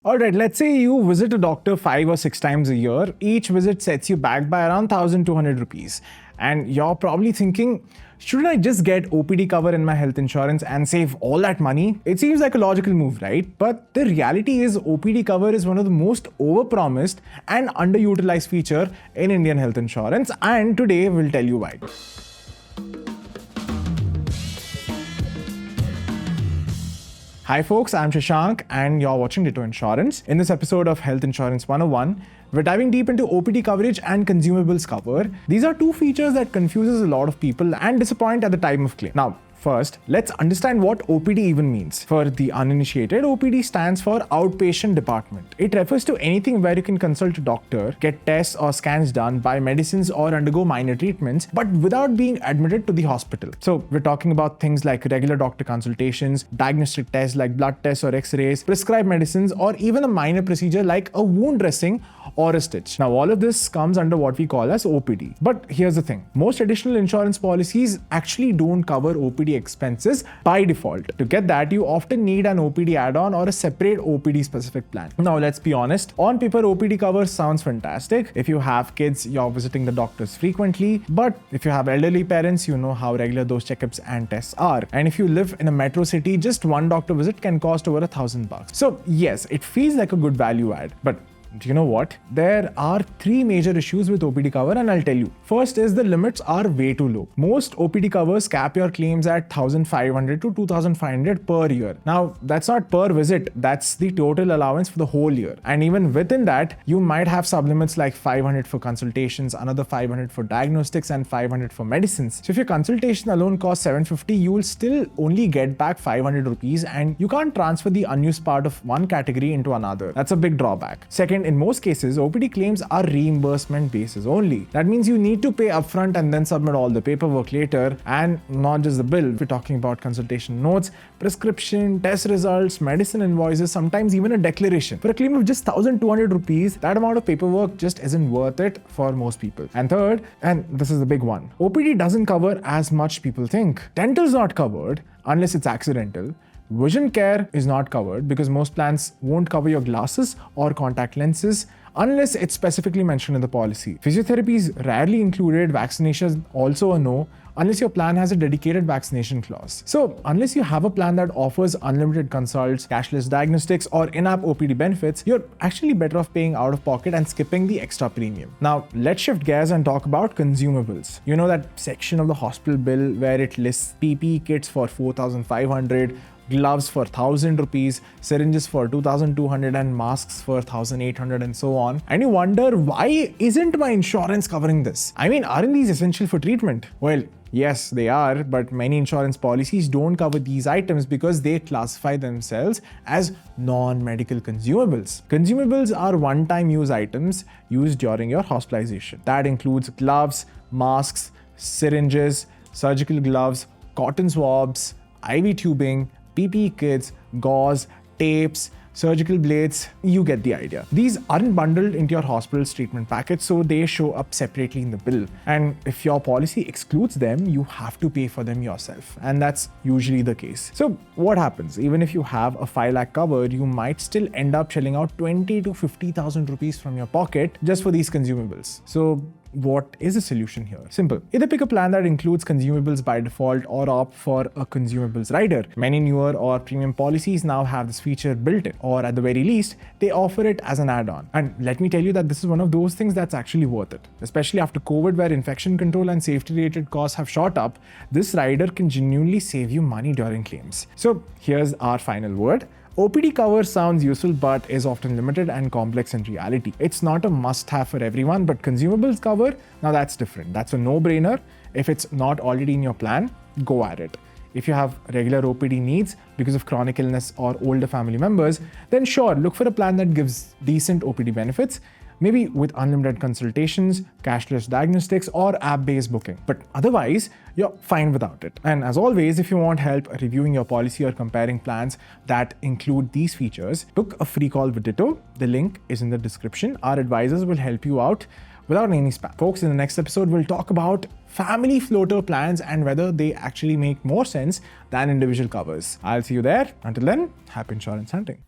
Alright, let's say you visit a doctor 5 or 6 times a year. Each visit sets you back by around 1,200 rupees. And you're probably thinking, shouldn't I just get OPD cover in my health insurance and save all that money? It seems like a logical move, right? But the reality is OPD cover is one of the most overpromised and underutilized feature in Indian health insurance, and today we'll tell you why. Hi folks, I'm Shashank and you're watching Ditto Insurance. In this episode of Health Insurance 101, we're diving deep into OPD coverage and consumables cover. These are two features that confuses a lot of people and disappoint at the time of claim. Now, first, let's understand what OPD even means. For the uninitiated, OPD stands for Outpatient Department. It refers to anything where you can consult a doctor, get tests or scans done, buy medicines or undergo minor treatments, but without being admitted to the hospital. So we're talking about things like regular doctor consultations, diagnostic tests like blood tests or x-rays, prescribed medicines, or even a minor procedure like a wound dressing or a stitch. Now all of this comes under what we call as OPD. But here's the thing, most additional insurance policies actually don't cover OPD expenses by default. To get that, you often need an OPD add-on or a separate OPD specific plan. Now let's be honest, on paper OPD cover sounds fantastic. If you have kids, you're visiting the doctors frequently, but if you have elderly parents, you know how regular those checkups and tests are. And if you live in a metro city, just one doctor visit can cost over $1,000. So yes, it feels like a good value add, but do you know what? There are three major issues with OPD cover, and I'll tell you. First is the limits are way too low. Most OPD covers cap your claims at 1,500 to 2,500 per year. Now, that's not per visit, that's the total allowance for the whole year. And even within that, you might have sublimits like 500 for consultations, another 500 for diagnostics, and 500 for medicines. So if your consultation alone costs 750, you will still only get back 500 rupees, and you can't transfer the unused part of one category into another. That's a big drawback. Second, in most cases, OPD claims are reimbursement basis only. That means you need to pay upfront and then submit all the paperwork later, and not just the bill. We're talking about consultation notes, prescription, test results, medicine invoices, sometimes even a declaration. For a claim of just 1,200 rupees, that amount of paperwork just isn't worth it for most people. And third, and this is the big one, OPD doesn't cover as much people think. Dental's not covered unless it's accidental. Vision care is not covered because most plans won't cover your glasses or contact lenses unless it's specifically mentioned in the policy. Physiotherapy is rarely included, vaccinations also a no, unless your plan has a dedicated vaccination clause. So unless you have a plan that offers unlimited consults, cashless diagnostics, or in-app OPD benefits, you're actually better off paying out of pocket and skipping the extra premium. Now let's shift gears and talk about consumables. You know that section of the hospital bill where it lists PPE kits for 4,500, gloves for 1,000 rupees, syringes for 2,200, and masks for 1,800, and so on. And you wonder, why isn't my insurance covering this? I mean, aren't these essential for treatment? Well, yes, they are, but many insurance policies don't cover these items because they classify themselves as non-medical consumables. Consumables are one-time use items used during your hospitalization. That includes gloves, masks, syringes, surgical gloves, cotton swabs, IV tubing, PPE kits, gauze, tapes, surgical blades, you get the idea. These aren't bundled into your hospital's treatment package, so they show up separately in the bill. And if your policy excludes them, you have to pay for them yourself. And that's usually the case. So what happens? Even if you have a 5 lakh cover, you might still end up shelling out 20 to 50,000 rupees from your pocket just for these consumables. So what is the solution here? Simple. Either pick a plan that includes consumables by default or opt for a consumables rider. Many newer or premium policies now have this feature built in, or at the very least, they offer it as an add-on. And let me tell you that this is one of those things that's actually worth it. Especially after COVID, where infection control and safety-related costs have shot up, this rider can genuinely save you money during claims. So here's our final word. OPD cover sounds useful but is often limited and complex in reality. It's not a must-have for everyone, but consumables cover, now that's different. That's a no-brainer. If it's not already in your plan, go at it. If you have regular OPD needs because of chronic illness or older family members, then sure, look for a plan that gives decent OPD benefits, maybe with unlimited consultations, cashless diagnostics, or app-based booking. But otherwise, you're fine without it. And as always, if you want help reviewing your policy or comparing plans that include these features, book a free call with Ditto. The link is in the description. Our advisors will help you out without any spam. Folks, in the next episode, we'll talk about family floater plans and whether they actually make more sense than individual covers. I'll see you there. Until then, happy insurance hunting.